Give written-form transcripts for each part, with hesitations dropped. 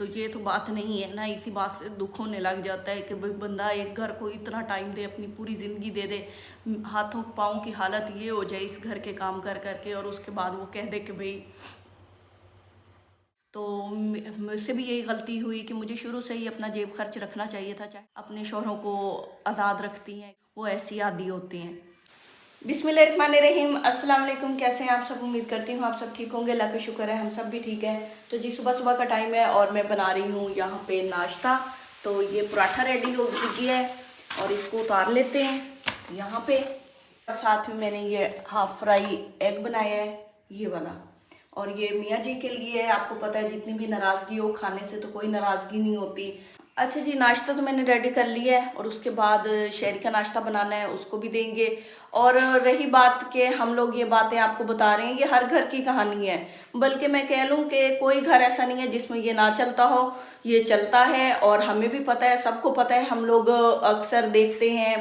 तो ये तो बात नहीं है ना। इसी बात से दुख होने लग जाता है कि भाई बंदा एक घर को इतना टाइम दे, अपनी पूरी ज़िंदगी दे दे, हाथों पाँव की हालत ये हो जाए इस घर के काम कर करके, और उसके बाद वो कह दे कि भाई। तो मुझसे भी यही गलती हुई कि मुझे शुरू से ही अपना जेब खर्च रखना चाहिए था। चाहे अपने शौहरों को आज़ाद रखती हैं, वो ऐसी आदी होती हैं। बिस्मिल्लाहिर्रहमानिर्रहीम, अस्सलाम वालेकुम। कैसे हैं आप सब? उम्मीद करती हूँ आप सब ठीक होंगे। अल्लाह का शुक्र है हम सब भी ठीक हैं। तो जी सुबह सुबह का टाइम है और मैं बना रही हूँ यहाँ पे नाश्ता। तो ये पराठा रेडी हो गया है और इसको उतार लेते हैं यहाँ पे। साथ में मैंने ये हाफ फ्राई एग बनाया है, ये वाला, और ये मियाँ जी के लिए है। आपको पता है जितनी भी नाराज़गी हो, खाने से तो कोई नाराज़गी नहीं होती। अच्छा जी, नाश्ता तो मैंने रेडी कर लिया है और उसके बाद शहरी का नाश्ता बनाना है, उसको भी देंगे। और रही बात कि हम लोग ये बातें आपको बता रहे हैं, ये हर घर की कहानी है, बल्कि मैं कह लूँ कि कोई घर ऐसा नहीं है जिसमें ये ना चलता हो। ये चलता है और हमें भी पता है, सबको पता है। हम लोग अक्सर देखते हैं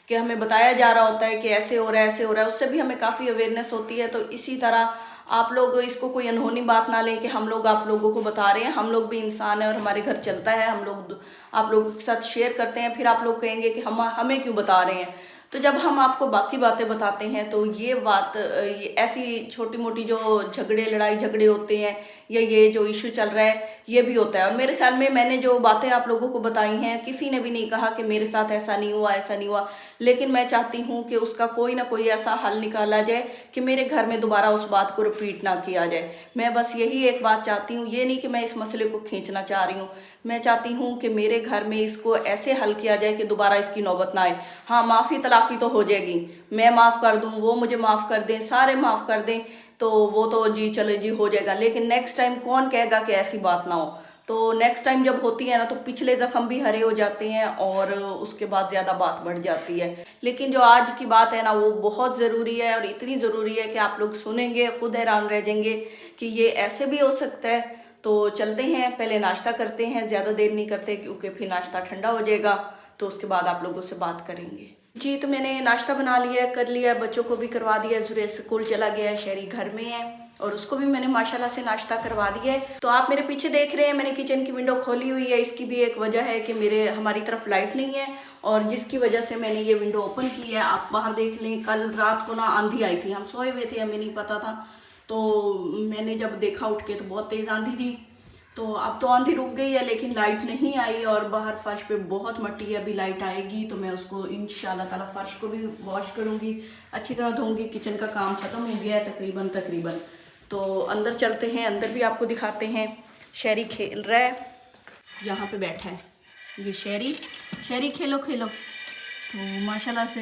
कि हमें बताया जा रहा होता है कि ऐसे हो रहा है, ऐसे हो रहा है, उससे भी हमें काफ़ी अवेयरनेस होती है। तो इसी तरह आप लोग इसको कोई अनहोनी बात ना लें कि हम लोग आप लोगों को बता रहे हैं। हम लोग भी इंसान हैं और हमारे घर चलता है, हम लोग आप लोगों के साथ शेयर करते हैं। फिर आप लोग कहेंगे कि हम हमें क्यों बता रहे हैं। तो जब हम आपको बाकी बातें बताते हैं तो ये बात, ये ऐसी छोटी मोटी जो झगड़े लड़ाई झगड़े होते हैं या ये जो इशू चल रहा है, ये भी होता है। और मेरे ख्याल में मैंने जो बातें आप लोगों को बताई हैं, किसी ने भी नहीं कहा कि मेरे साथ ऐसा नहीं हुआ, ऐसा नहीं हुआ। लेकिन मैं चाहती हूँ कि उसका कोई ना कोई ऐसा हल निकाला जाए कि मेरे घर में दोबारा उस बात को रिपीट ना किया जाए। मैं बस यही एक बात चाहती हूँ। ये नहीं कि मैं इस मसले को खींचना चाह रही हूँ, मैं चाहती हूँ कि मेरे घर में इसको ऐसे हल किया जाए कि दोबारा इसकी नौबत ना आए। हाँ, माफ़ी तलाफ़ी तो हो जाएगी, मैं माफ़ कर दूँ, वो मुझे माफ़ कर दें, सारे माफ़ कर दें, तो वो तो जी चले जी हो जाएगा। लेकिन नेक्स्ट टाइम कौन कहेगा कि ऐसी बात ना हो। तो नेक्स्ट टाइम जब होती है ना, तो पिछले ज़ख्म भी हरे हो जाते हैं और उसके बाद ज़्यादा बात बढ़ जाती है। लेकिन जो आज की बात है ना, वो बहुत ज़रूरी है और इतनी ज़रूरी है कि आप लोग सुनेंगे खुद हैरान रह जाएंगे कि ये ऐसे भी हो सकता है। तो चलते हैं, पहले नाश्ता करते हैं, ज़्यादा देर नहीं करते क्योंकि फिर नाश्ता ठंडा हो जाएगा। तो उसके बाद आप लोगों से बात करेंगे। जी, तो मैंने नाश्ता बना लिया, कर लिया, बच्चों को भी करवा दिया। जुरेज स्कूल चला गया है, शहरी घर में है और उसको भी मैंने माशाल्लाह से नाश्ता करवा दिया है। तो आप मेरे पीछे देख रहे हैं, मैंने किचन की विंडो खोली हुई है। इसकी भी एक वजह है कि हमारी तरफ लाइट नहीं है और जिसकी वजह से मैंने ये विंडो ओपन की है। आप बाहर देख लें, कल रात को ना आंधी आई थी, हम सोए हुए थे, हमें नहीं पता था। तो मैंने जब देखा उठ के तो बहुत तेज़ आंधी थी। तो अब तो आंधी रुक गई है लेकिन लाइट नहीं आई और बाहर फर्श पे बहुत मट्टी है। अभी लाइट आएगी तो मैं उसको इंशाल्लाह ताला फर्श को भी वॉश करूँगी, अच्छी तरह धोऊंगी। किचन का काम ख़त्म हो गया है तकरीबन। तो अंदर चलते हैं, अंदर भी आपको दिखाते हैं। शहरी खेल रहा है, यहाँ पे बैठा है ये शहरी। शहरी खेलो खेलो। तो माशाल्लाह से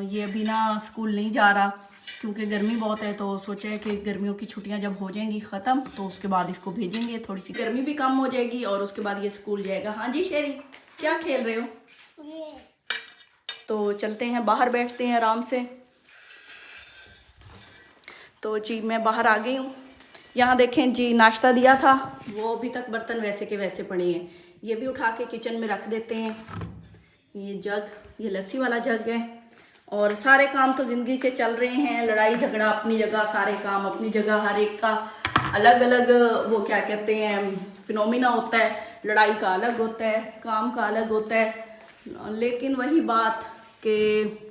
ये अभी ना स्कूल नहीं जा रहा क्योंकि गर्मी बहुत है। तो सोचा है कि गर्मियों की छुट्टियां जब हो जाएंगी ख़त्म तो उसके बाद इसको भेजेंगे, थोड़ी सी गर्मी भी कम हो जाएगी और उसके बाद ये स्कूल जाएगा। हाँ जी शेरी, क्या खेल रहे हो? तो चलते हैं बाहर, बैठते हैं आराम से। तो जी मैं बाहर आ गई हूँ। यहाँ देखें जी, नाश्ता दिया था वो अभी तक बर्तन वैसे के वैसे पड़े हैं। ये भी उठा के किचन में रख देते हैं। ये जग, ये लस्सी वाला जग है। और सारे काम तो ज़िंदगी के चल रहे हैं, लड़ाई झगड़ा अपनी जगह, सारे काम अपनी जगह, हर एक का अलग अलग वो क्या कहते हैं फिनोमिना होता है। लड़ाई का अलग होता है, काम का अलग होता है। लेकिन वही बात कि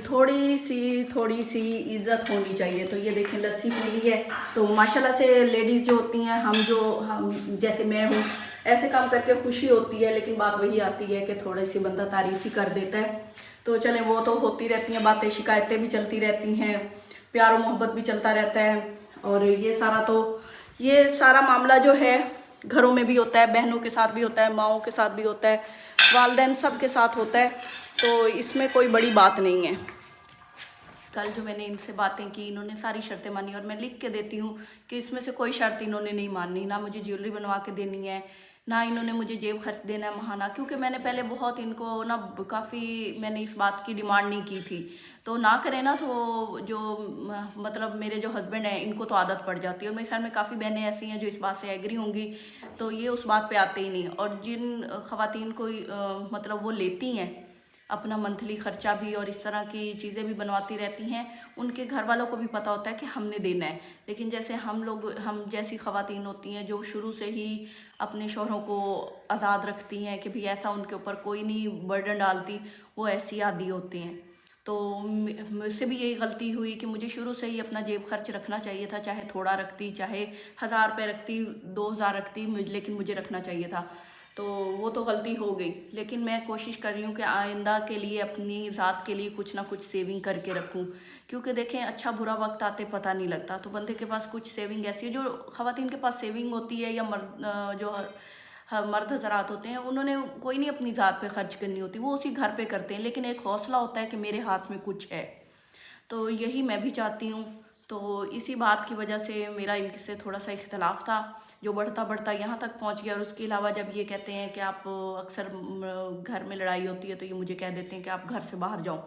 थोड़ी सी इज्जत होनी चाहिए। तो ये देखें लस्सी पी ली है। तो माशाल्लाह से लेडीज़ जो होती हैं, हम जैसे मैं हूँ, ऐसे काम करके खुशी होती है। लेकिन बात वही आती है कि थोड़ी सी बंदा तारीफ़ ही कर देता है। तो चलें, वो तो होती रहती हैं बातें, शिकायतें भी चलती रहती हैं, प्यार और मोहब्बत भी चलता रहता है। और ये सारा मामला जो है घरों में भी होता है, बहनों के साथ भी होता है, माओं के साथ भी होता है, वालिदैन सब के साथ होता है। तो इसमें कोई बड़ी बात नहीं है। कल जो मैंने इनसे बातें की, इन्होंने सारी शर्तें मानी और मैं लिख के देती हूँ कि इसमें से कोई शर्त इन्होंने नहीं मानी। ना मुझे ज्वेलरी बनवा के देनी है, ना इन्होंने मुझे जेब खर्च देना है महाना। क्योंकि मैंने पहले बहुत इनको ना काफ़ी मैंने इस बात की डिमांड नहीं की थी। तो ना करें ना, तो जो मतलब मेरे जो हस्बैंड हैं इनको तो आदत पड़ जाती है। और मेरे ख्याल में काफ़ी बहनें ऐसी हैं जो इस बात से एग्री होंगी। तो ये उस बात पे आते ही नहीं। और जिन ख़वातीन को मतलब वो लेती हैं अपना मंथली ख़र्चा भी और इस तरह की चीज़ें भी बनवाती रहती हैं। उनके घर वालों को भी पता होता है कि हमने देना है, लेकिन जैसे हम जैसी ख़वातीन होती हैं जो शुरू से ही अपने शौहरों को आज़ाद रखती हैं कि भाई ऐसा उनके ऊपर कोई नहीं बर्डन डालती, वो ऐसी आदी होती हैं। तो मुझसे भी यही गलती हुई कि मुझे शुरू से ही अपना जेब खर्च रखना चाहिए था, चाहे थोड़ा रखती, चाहे 1000 रुपये रखती, 2000 रखती, लेकिन मुझे रखना चाहिए था। तो वो तो गलती हो गई, लेकिन मैं कोशिश कर रही हूँ कि आइंदा के लिए अपनी ज़ात के लिए कुछ ना कुछ सेविंग करके रखूँ, क्योंकि देखें अच्छा बुरा वक्त आते पता नहीं लगता। तो बंदे के पास कुछ सेविंग ऐसी है, जो ख़वातीन के पास सेविंग होती है या मर्द हज़रात होते हैं, उन्होंने कोई नहीं अपनी ज़ात पे ख़र्च करनी होती, वो उसी घर पे करते हैं, लेकिन एक हौसला होता है कि मेरे हाथ में कुछ है। तो यही मैं भी चाहती हूँ। तो इसी बात की वजह से मेरा इनसे थोड़ा सा इख्तलाफ था, जो बढ़ता बढ़ता यहाँ तक पहुँच गया। और उसके अलावा जब ये कहते हैं कि आप अक्सर घर में लड़ाई होती है तो ये मुझे कह देते हैं कि आप घर से बाहर जाओ,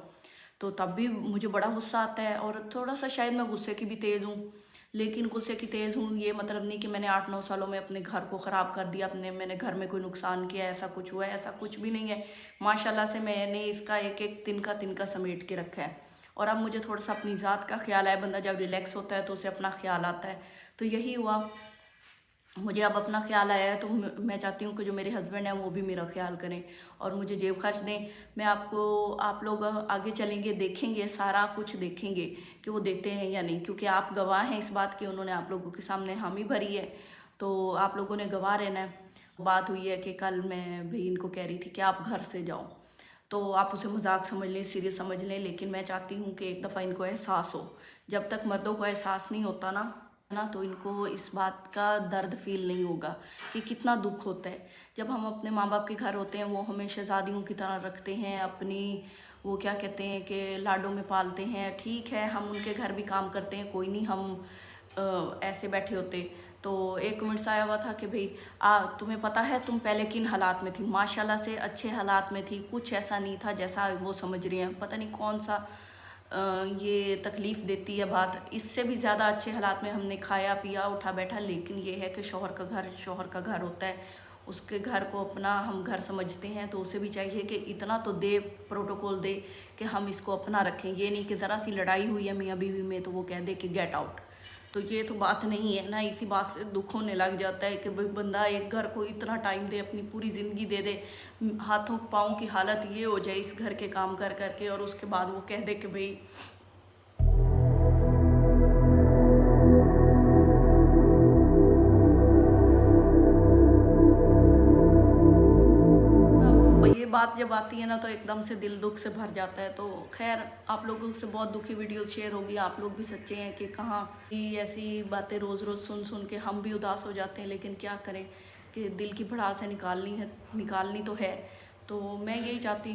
तो तब भी मुझे बड़ा गुस्सा आता है। और थोड़ा सा शायद मैं गुस्से की भी तेज़ हूँ, लेकिन गुस्से की तेज़ हूँ ये मतलब नहीं कि मैंने 8-9 सालों में अपने घर को ख़राब कर दिया, मैंने घर में कोई नुकसान किया, ऐसा कुछ हुआ है, ऐसा कुछ भी नहीं है। माशाल्लाह से मैंने इसका एक एक तिनका समेट के रखा है। और अब मुझे थोड़ा सा अपनी ज़ात का ख्याल है, बंदा जब रिलैक्स होता है तो उसे अपना ख्याल आता है। तो यही हुआ, मुझे अब अपना ख्याल आया है, तो मैं चाहती हूँ कि जो मेरे हस्बैंड हैं वो भी मेरा ख्याल करें और मुझे जेब खर्च दें। मैं आप लोग आगे चलेंगे, देखेंगे, सारा कुछ देखेंगे कि वो देते हैं या नहीं, क्योंकि आप गवाह हैं इस बात के, उन्होंने आप लोगों के सामने हामी भरी है, तो आप लोगों ने गवाह रहना है। बात हुई है कि कल मैं भी इनको कह रही थी कि आप घर से जाओ, तो आप उसे मजाक समझ लें, सीरियस समझ लें, लेकिन मैं चाहती हूँ कि एक दफ़ा इनको एहसास हो। जब तक मर्दों को एहसास नहीं होता ना तो इनको इस बात का दर्द फील नहीं होगा कि कितना दुख होता है। जब हम अपने माँ बाप के घर होते हैं, वो हमें शहज़ादियों की तरह रखते हैं, अपनी वो क्या कहते हैं कि लाडों में पालते हैं। ठीक है, हम उनके घर भी काम करते हैं, कोई नहीं हम ऐसे बैठे होते। तो एक मिनट सा आया हुआ था कि भाई तुम्हें पता है तुम पहले किन हालात में थी। माशाल्लाह से अच्छे हालात में थी, कुछ ऐसा नहीं था जैसा वो समझ रही हैं। पता नहीं कौन सा ये तकलीफ़ देती है बात। इससे भी ज़्यादा अच्छे हालात में हमने खाया पिया उठा बैठा, लेकिन ये है कि शौहर का घर होता है, उसके घर को अपना हम घर समझते हैं, तो उसे भी चाहिए कि इतना तो दे, प्रोटोकॉल दे कि हम इसको अपना रखें। ये नहीं कि ज़रा सी लड़ाई हुई है मियाँ बीवी में तो वो कह दे कि गेट आउट। तो ये तो बात नहीं है ना। इसी बात से दुख होने लग जाता है कि भाई बंदा एक घर को इतना टाइम दे, अपनी पूरी ज़िंदगी दे दे, हाथों पाँव की हालत ये हो जाए इस घर के काम कर करके, और उसके बाद वो कह दे कि भाई ये बात जब आती है ना तो एकदम से दिल दुख से भर जाता है। तो खैर, आप लोगों से बहुत दुखी वीडियो शेयर होगी, आप लोग भी सच्चे हैं कि कहाँ की ऐसी बातें रोज़ रोज़ सुन सुन के हम भी उदास हो जाते हैं, लेकिन क्या करें कि दिल की भड़ास है, निकालनी तो है। तो मैं यही चाहती,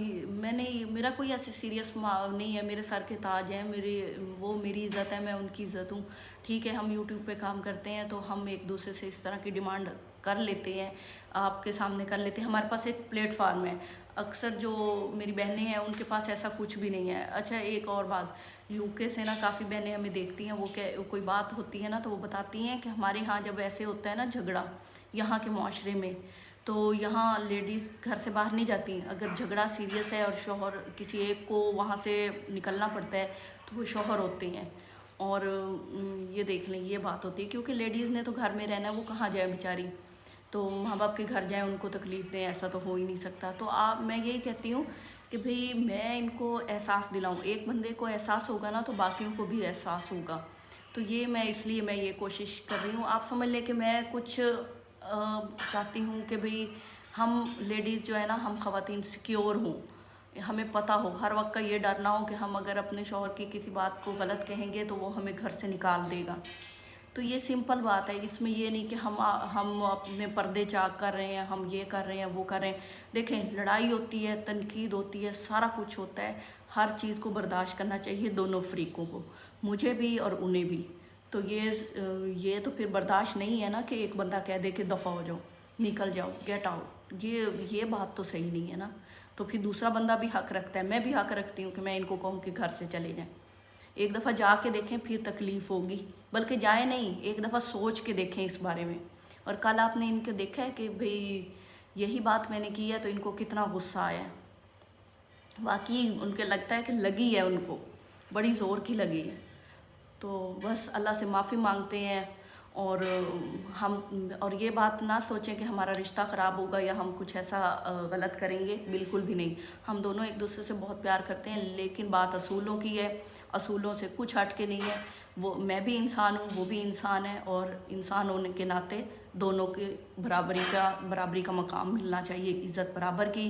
मेरा कोई ऐसे सीरियस नहीं है, मेरे सर के ताज हैं, मेरी इज़्ज़त है, मैं उनकी इज़्ज़त हूँ। ठीक है, हम यूट्यूब पे काम करते हैं तो हम एक दूसरे से इस तरह की डिमांड कर लेते हैं, आपके सामने कर लेते हैं, हमारे पास एक प्लेटफार्म है। अक्सर जो मेरी बहनें हैं उनके पास ऐसा कुछ भी नहीं है। अच्छा, एक और बात, यूके से ना काफ़ी बहनें हमें देखती हैं, कोई बात होती है ना तो वो बताती हैं कि हमारे यहाँ जब ऐसे होता है ना झगड़ा, यहाँ के माशरे में, तो यहाँ लेडीज़ घर से बाहर नहीं जाती। अगर झगड़ा सीरियस है और शौहर किसी एक को वहाँ से निकलना पड़ता है तो वो शौहर होते हैं। और ये देख लें, ये बात होती है, क्योंकि लेडीज़ ने तो घर में रहना है, वो कहाँ जाए बेचारी, तो माँ बाप के घर जाएँ, उनको तकलीफ़ दें, ऐसा तो हो ही नहीं सकता। तो मैं यही कहती हूँ कि भाई मैं इनको एहसास दिलाऊँ, एक बंदे को एहसास होगा ना तो बाकियों को भी एहसास होगा। तो इसलिए मैं ये कोशिश कर रही हूँ। आप समझ लें कि मैं कुछ चाहती हूँ कि भाई हम लेडीज़ जो है ना, हम ख़वातीन सिक्योर हों, हमें पता हो, हर वक्त का ये डर ना हो कि हम अगर अपने शौहर की किसी बात को गलत कहेंगे तो वो हमें घर से निकाल देगा। तो ये सिंपल बात है, इसमें ये नहीं कि हम अपने पर्दे चाक कर रहे हैं, हम ये कर रहे हैं, वो कर रहे हैं। देखें, लड़ाई होती है, तनकीद होती है, सारा कुछ होता है, हर चीज़ को बर्दाश्त करना चाहिए दोनों फ्रीकों को, मुझे भी और उन्हें भी। तो ये तो फिर बर्दाश्त नहीं है ना कि एक बंदा कह दे कि दफ़ा हो जाओ, निकल जाओ, गेट आउट। ये बात तो सही नहीं है ना। तो फिर दूसरा बंदा भी हक़ रखता है, मैं भी हक़ रखती हूँ कि मैं इनको कहूँ कि घर से चले जाएँ। एक दफ़ा जाके देखें, फिर तकलीफ़ होगी, बल्कि जाए नहीं, एक दफ़ा सोच के देखें इस बारे में। और कल आपने इनको देखा है कि भाई यही बात मैंने की है तो इनको कितना गुस्सा आया है। वाकई उनके लगता है कि लगी है, उनको बड़ी ज़ोर की लगी है। तो बस अल्लाह से माफ़ी मांगते हैं और और ये बात ना सोचें कि हमारा रिश्ता ख़राब होगा या हम कुछ ऐसा गलत करेंगे, बिल्कुल भी नहीं। हम दोनों एक दूसरे से बहुत प्यार करते हैं, लेकिन बात असूलों की है, असूलों से कुछ हट के नहीं है। वो मैं भी इंसान हूँ, वो भी इंसान है, और इंसान होने के नाते दोनों के बराबरी का मकाम मिलना चाहिए। इज़्ज़त बराबर की,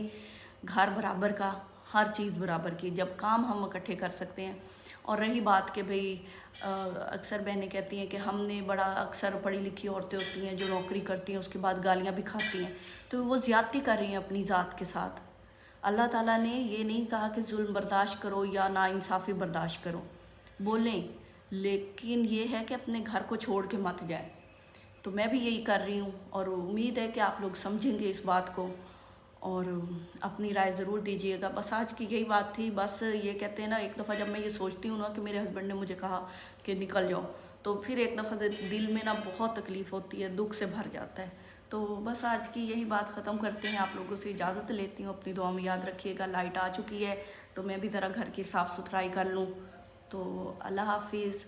घर बराबर का, हर चीज़ बराबर की, जब काम हम इकट्ठे कर सकते हैं। और रही बात कि भाई अक्सर बहनें कहती हैं कि हमने बड़ा, अक्सर पढ़ी लिखी औरतें होती हैं जो नौकरी करती हैं उसके बाद गालियाँ भी खाती हैं, तो वो ज़्यादती कर रही हैं अपनी ज़ात के साथ। अल्लाह ताला ने ये नहीं कहा कि जुल्म बर्दाश्त करो या नाइंसाफ़ी बर्दाश्त करो, बोलें, लेकिन ये है कि अपने घर को छोड़ के मत जाए। तो मैं भी यही कर रही हूँ और उम्मीद है कि आप लोग समझेंगे इस बात को और अपनी राय ज़रूर दीजिएगा। बस आज की यही बात थी। बस ये कहते हैं ना, एक दफ़ा जब मैं ये सोचती हूँ ना कि मेरे हस्बैंड ने मुझे कहा कि निकल जाओ, तो फिर एक दफ़ा दिल में ना बहुत तकलीफ़ होती है, दुख से भर जाता है। तो बस आज की यही बात ख़त्म करते हैं, आप लोगों से इजाज़त लेती हूँ। अपनी दुआ में याद रखिएगा। लाइट आ चुकी है तो मैं भी ज़रा घर की साफ़ सुथराई कर लूँ। तो अल्लाह हाफिज़।